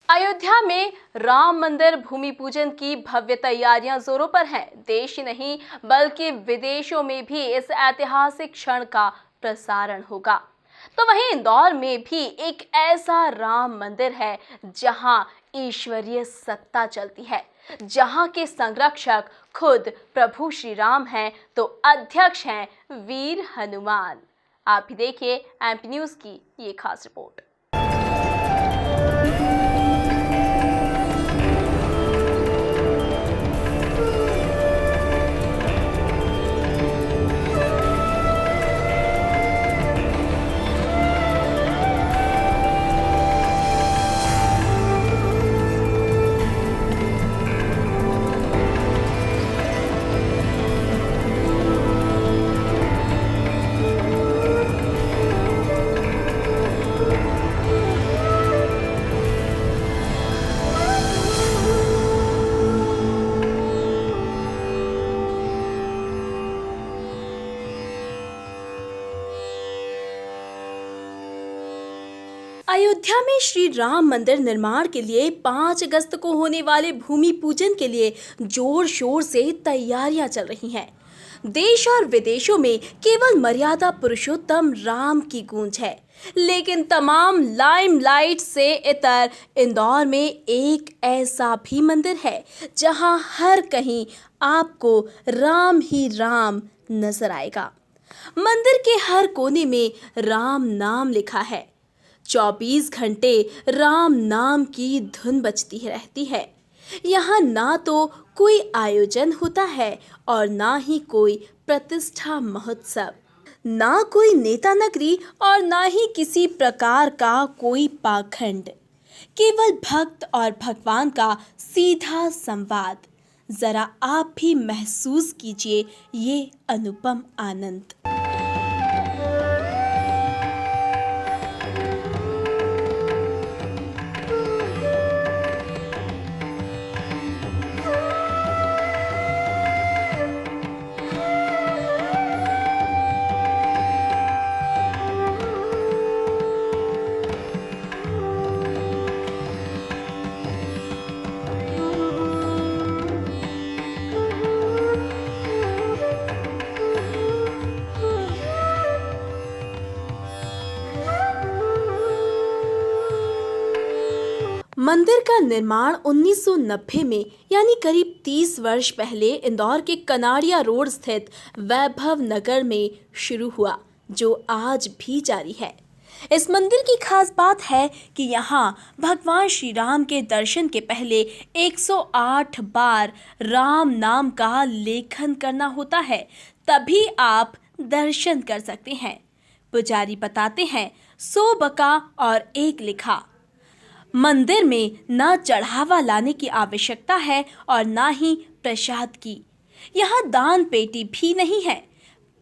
अयोध्या में राम मंदिर भूमि पूजन की भव्य तैयारियां जोरों पर हैं। देश ही नहीं बल्कि विदेशों में भी इस ऐतिहासिक क्षण का प्रसारण होगा। तो वहीं इंदौर में भी एक ऐसा राम मंदिर है जहां ईश्वरीय सत्ता चलती है, जहां के संरक्षक खुद प्रभु श्री राम हैं तो अध्यक्ष हैं वीर हनुमान। आप भी देखिए एमपी न्यूज की ये खास रिपोर्ट। अयोध्या में श्री राम मंदिर निर्माण के लिए 5 अगस्त को होने वाले भूमि पूजन के लिए जोर शोर से तैयारियां चल रही हैं। देश और विदेशों में केवल मर्यादा पुरुषोत्तम राम की गूंज है, लेकिन तमाम लाइमलाइट से इतर इंदौर में एक ऐसा भी मंदिर है जहां हर कहीं आपको राम ही राम नजर आएगा। मंदिर के हर कोने में राम नाम लिखा है। 24 घंटे राम नाम की धुन बजती रहती है। यहाँ ना तो कोई आयोजन होता है और ना ही कोई प्रतिष्ठा महोत्सव, ना कोई नेता नगरी और ना ही किसी प्रकार का कोई पाखंड। केवल भक्त और भगवान का सीधा संवाद। जरा आप भी महसूस कीजिए ये अनुपम आनंद। मंदिर का निर्माण 1990 में यानी करीब 30 वर्ष पहले इंदौर के कनाड़िया रोड स्थित वैभव नगर में शुरू हुआ, जो आज भी जारी है। इस मंदिर की खास बात है कि यहाँ भगवान श्री राम के दर्शन के पहले 108 बार राम नाम का लेखन करना होता है, तभी आप दर्शन कर सकते हैं। पुजारी बताते हैं 100 बका और 1 लिखा। मंदिर में न चढ़ावा लाने की आवश्यकता है और न ही प्रसाद की। यहाँ दान पेटी भी नहीं है।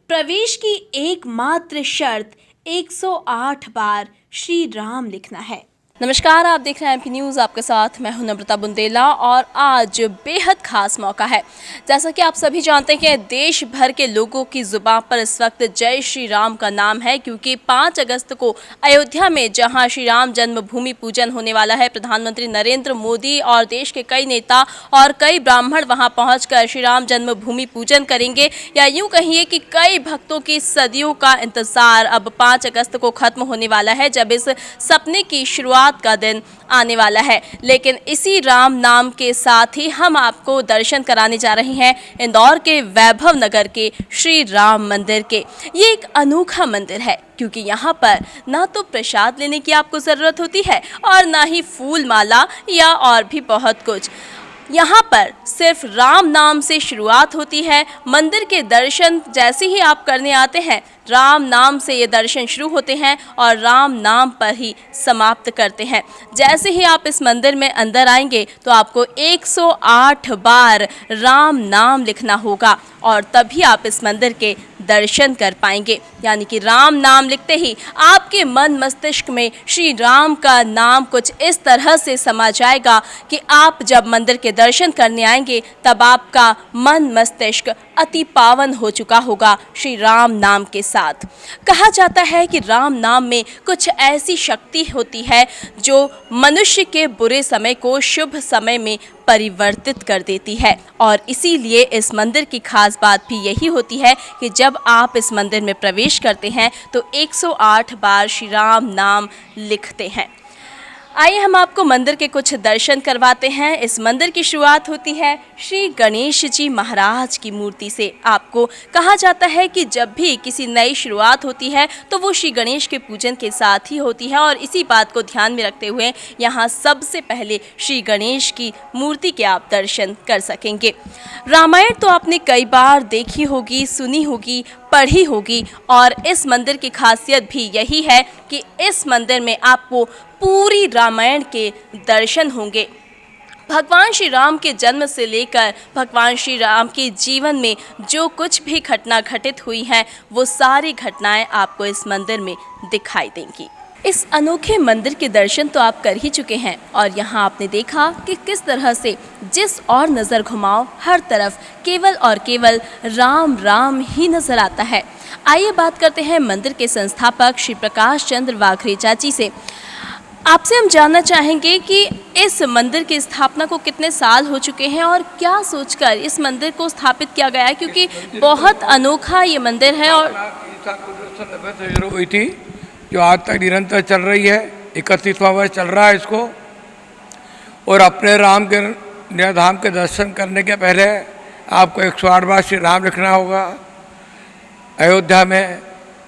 प्रवेश की एकमात्र शर्त 108 बार श्री राम लिखना है। नमस्कार, आप देख रहे हैं एमपी न्यूज़। आपके साथ मैं हूं नम्रता बुंदेला और आज बेहद खास मौका है। जैसा कि आप सभी जानते हैं कि देश भर के लोगों की जुबान पर इस वक्त जय श्री राम का नाम है, क्योंकि 5 अगस्त को अयोध्या में जहां श्री राम जन्मभूमि पूजन होने वाला है, प्रधानमंत्री नरेंद्र मोदी और देश के कई नेता और कई ब्राह्मण वहां पहुंचकर श्री राम जन्मभूमि पूजन करेंगे। या यूँ कहिए कि कई भक्तों की सदियों का इंतजार अब 5 अगस्त को खत्म होने वाला है, जब इस सपने की शुरुआत का दिन आने वाला है। लेकिन इसी राम नाम के साथ ही हम आपको दर्शन कराने जा रहे हैं इंदौर के वैभव नगर के श्री राम मंदिर के। ये एक अनोखा मंदिर है, क्योंकि यहाँ पर ना तो प्रसाद लेने की आपको ज़रूरत होती है और ना ही फूल माला या और भी बहुत कुछ। यहाँ पर सिर्फ राम नाम से शुरुआत होती है। मंदिर के दर्शन जैसे ही आप करने आते हैं, राम नाम से ये दर्शन शुरू होते हैं और राम नाम पर ही समाप्त करते हैं। जैसे ही आप इस मंदिर में अंदर आएंगे तो आपको 108 बार राम नाम लिखना होगा और तभी आप इस मंदिर के दर्शन कर पाएंगे। यानी कि राम नाम लिखते ही आपके मन मस्तिष्क में श्री राम का नाम कुछ इस तरह से समा जाएगा कि आप जब मंदिर के दर्शन करने आएंगे तब आपका मन मस्तिष्क अति पावन हो चुका होगा श्री राम नाम के साथ। साथ। कहा जाता है कि राम नाम में कुछ ऐसी शक्ति होती है जो मनुष्य के बुरे समय को शुभ समय में परिवर्तित कर देती है, और इसीलिए इस मंदिर की खास बात भी यही होती है कि जब आप इस मंदिर में प्रवेश करते हैं तो 108 बार श्री राम नाम लिखते हैं। आइए हम आपको मंदिर के कुछ दर्शन करवाते हैं। इस मंदिर की शुरुआत होती है श्री गणेश जी महाराज की मूर्ति से। आपको कहा जाता है कि जब भी किसी नई शुरुआत होती है तो वो श्री गणेश के पूजन के साथ ही होती है, और इसी बात को ध्यान में रखते हुए यहाँ सबसे पहले श्री गणेश की मूर्ति के आप दर्शन कर सकेंगे। रामायण तो आपने कई बार देखी होगी, सुनी होगी, पढ़ी होगी, और इस मंदिर की खासियत भी यही है कि इस मंदिर में आपको पूरी रामायण के दर्शन होंगे। भगवान श्री राम के जन्म से लेकर भगवान श्री राम के जीवन में जो कुछ भी घटना घटित हुई हैं वो सारी घटनाएं आपको इस मंदिर में दिखाई देंगी। इस अनोखे मंदिर के दर्शन तो आप कर ही चुके हैं, और यहाँ आपने देखा कि किस तरह से जिस और नज़र घुमाओ हर तरफ केवल और केवल राम राम ही नज़र आता है। आइए बात करते हैं मंदिर के संस्थापक श्री प्रकाश चंद्र वाघरेचा जी से। आपसे हम जानना चाहेंगे कि इस मंदिर की स्थापना को कितने साल हो चुके हैं और क्या सोचकर इस मंदिर को स्थापित किया गया है, क्योंकि बहुत अनोखा ये मंदिर है। और 1990 से शुरू हुई थी, जो आज तक निरंतर चल रही है। 31वां वर्ष चल रहा है इसको। और अपने राम के निराधाम के दर्शन करने के पहले आपको 108 बार श्री राम लिखना होगा। अयोध्या में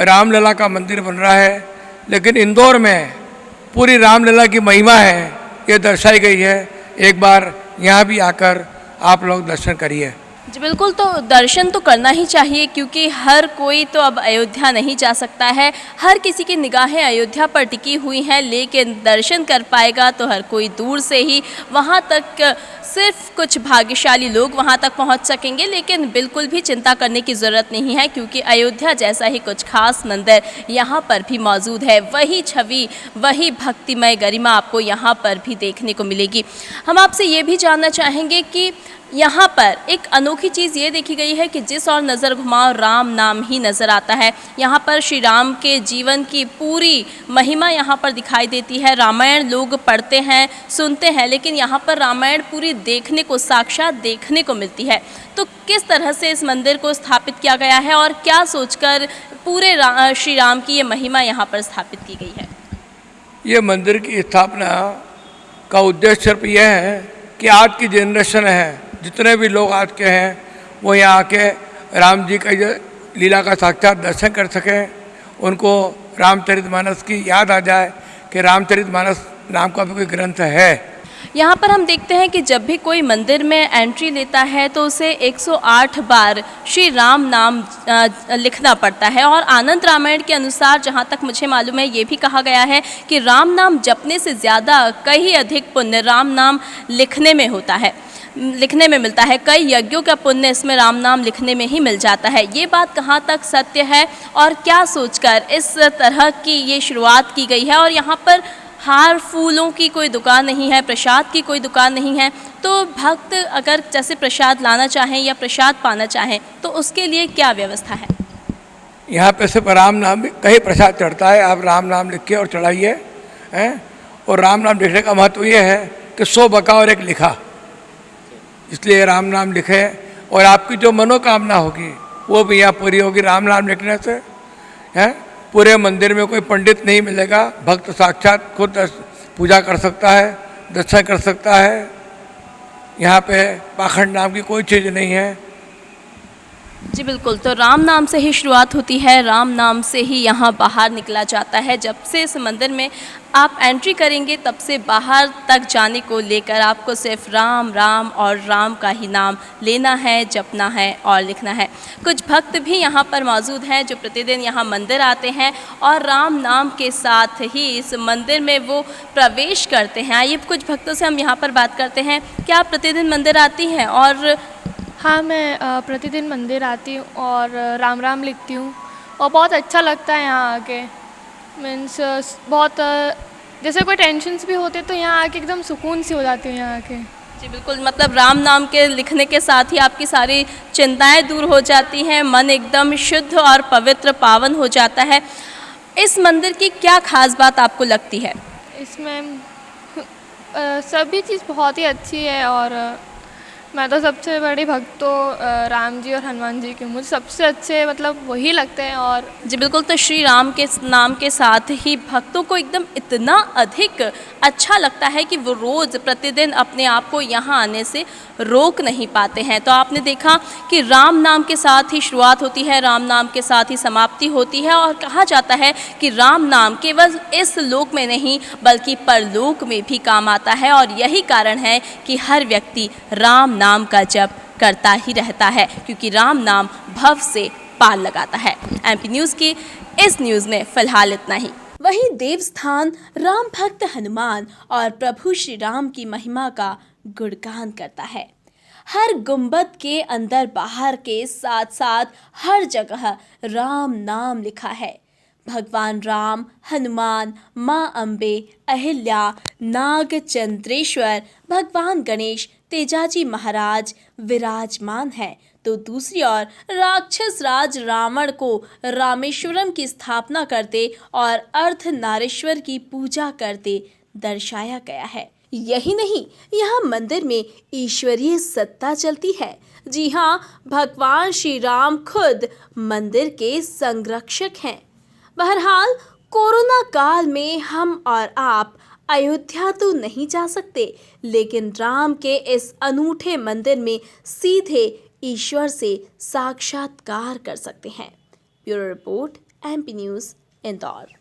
रामलला का मंदिर बन रहा है, लेकिन इंदौर में पूरी रामलला की महिमा है, ये दर्शाई गई है। एक बार यहाँ भी आकर आप लोग दर्शन करिए। जी बिल्कुल, तो दर्शन तो करना ही चाहिए, क्योंकि हर कोई तो अब अयोध्या नहीं जा सकता है। हर किसी की निगाहें अयोध्या पर टिकी हुई हैं, लेकिन दर्शन कर पाएगा तो हर कोई दूर से ही। वहाँ तक सिर्फ कुछ भाग्यशाली लोग वहाँ तक पहुँच सकेंगे, लेकिन बिल्कुल भी चिंता करने की ज़रूरत नहीं है, क्योंकि अयोध्या जैसा ही कुछ खास मंदिर यहाँ पर भी मौजूद है। वही छवि, वही भक्तिमय गरिमा आपको यहाँ पर भी देखने को मिलेगी। हम आपसे ये भी जानना चाहेंगे कि यहाँ पर एक अनोखी चीज़ ये देखी गई है कि जिस और नज़र घुमाओ राम नाम ही नज़र आता है। यहाँ पर श्री राम के जीवन की पूरी महिमा यहाँ पर दिखाई देती है। रामायण लोग पढ़ते हैं, सुनते हैं, लेकिन यहाँ पर रामायण पूरी देखने को, साक्षात देखने को मिलती है। तो किस तरह से इस मंदिर को स्थापित किया गया है और क्या सोचकर पूरे श्री राम की ये महिमा यहाँ पर स्थापित की गई है? ये मंदिर की स्थापना का उद्देश्य सिर्फ यह है कि आज की जनरेशन है, जितने भी लोग आज के हैं, वो यहाँ आके राम जी का ये लीला का साक्षात दर्शन कर सकें। उनको रामचरितमानस की याद आ जाए कि रामचरितमानस नाम का भी कोई ग्रंथ है। यहाँ पर हम देखते हैं कि जब भी कोई मंदिर में एंट्री लेता है तो उसे 108 बार श्री राम नाम लिखना पड़ता है। और आनंद रामायण के अनुसार जहाँ तक मुझे मालूम है, ये भी कहा गया है कि राम नाम जपने से ज़्यादा कहीं अधिक पुण्य राम नाम लिखने में होता है, लिखने में मिलता है। कई यज्ञों का पुण्य इसमें राम नाम लिखने में ही मिल जाता है। ये बात कहाँ तक सत्य है और क्या सोचकर इस तरह की ये शुरुआत की गई है? और यहाँ पर हार फूलों की कोई दुकान नहीं है, प्रसाद की कोई दुकान नहीं है, तो भक्त अगर जैसे प्रसाद लाना चाहें या प्रसाद पाना चाहें तो उसके लिए क्या व्यवस्था है? यहाँ पे सिर्फ राम नाम, कहीं प्रसाद चढ़ता है, आप राम नाम लिख के और चढ़ाइए हैं। और राम नाम लिखने का महत्व ये है कि 100 बका और 1 लिखा, इसलिए राम नाम लिखे और आपकी जो मनोकामना होगी वो भी यहाँ पूरी होगी राम नाम लिखने से। हैं, पूरे मंदिर में कोई पंडित नहीं मिलेगा, भक्त साक्षात खुद पूजा कर सकता है, दर्शन कर सकता है। यहाँ पे पाखंड नाम की कोई चीज़ नहीं है। जी बिल्कुल, तो राम नाम से ही शुरुआत होती है, राम नाम से ही यहाँ बाहर निकला जाता है। जब से इस मंदिर में आप एंट्री करेंगे तब से बाहर तक जाने को लेकर आपको सिर्फ राम राम और राम का ही नाम लेना है, जपना है और लिखना है। कुछ भक्त भी यहाँ पर मौजूद हैं जो प्रतिदिन यहाँ मंदिर आते हैं और राम नाम के साथ ही इस मंदिर में वो प्रवेश करते हैं। आइए कुछ भक्तों से हम यहाँ पर बात करते हैं। क्या आप प्रतिदिन मंदिर आती हैं? और हाँ, मैं प्रतिदिन मंदिर आती हूँ और राम राम लिखती हूँ और बहुत अच्छा लगता है यहाँ आके। मीन्स बहुत जैसे कोई टेंशन्स भी होते तो यहाँ आके एकदम सुकून सी हो जाती हूँ यहाँ आके। जी बिल्कुल, मतलब राम नाम के लिखने के साथ ही आपकी सारी चिंताएं दूर हो जाती हैं, मन एकदम शुद्ध और पवित्र पावन हो जाता है। इस मंदिर की क्या खास बात आपको लगती है? इसमें सभी चीज़ बहुत ही अच्छी है और मैं तो सबसे बड़ी भक्त तो राम जी और हनुमान जी की हूँ। मुझे सबसे अच्छे मतलब वही लगते हैं। और जी बिल्कुल, तो श्री राम के नाम के साथ ही भक्तों को एकदम इतना अधिक अच्छा लगता है कि वो रोज़ प्रतिदिन अपने आप को यहाँ आने से रोक नहीं पाते हैं। तो आपने देखा कि राम नाम के साथ ही शुरुआत होती है, राम नाम के साथ ही समाप्ति होती है और कहा जाता है कि राम नाम केवल इस लोक में नहीं बल्कि परलोक में भी काम आता है और यही कारण है कि हर व्यक्ति राम नाम का जप करता ही रहता है, क्योंकि राम नाम भव से पार लगाता है। एमपी न्यूज़ की इस न्यूज़ में फिलहाल इतना ही। वहीं देवस्थान राम भक्त हनुमान और प्रभु श्री राम की महिमा का गुणगान करता है। हर गुंबद के अंदर बाहर के साथ साथ हर जगह राम नाम लिखा है। भगवान राम, हनुमान, माँ अम्बे, अहिल्या, नागचंद्रेश्वर, भगवान गणेश, तेजाजी महाराज विराजमान हैं, तो दूसरी ओर राक्षस राज रावण को रामेश्वरम की स्थापना करते और अर्धनारीश्वर की पूजा करते दर्शाया गया है। यही नहीं, यहाँ मंदिर में ईश्वरीय सत्ता चलती है। जी हाँ, भगवान श्री राम खुद मंदिर के संरक्षक हैं। बहरहाल, कोरोना काल में हम और आप अयोध्या तो नहीं जा सकते, लेकिन राम के इस अनूठे मंदिर में सीधे ईश्वर से साक्षात्कार कर सकते हैं। Bureau report, MP news, Indore.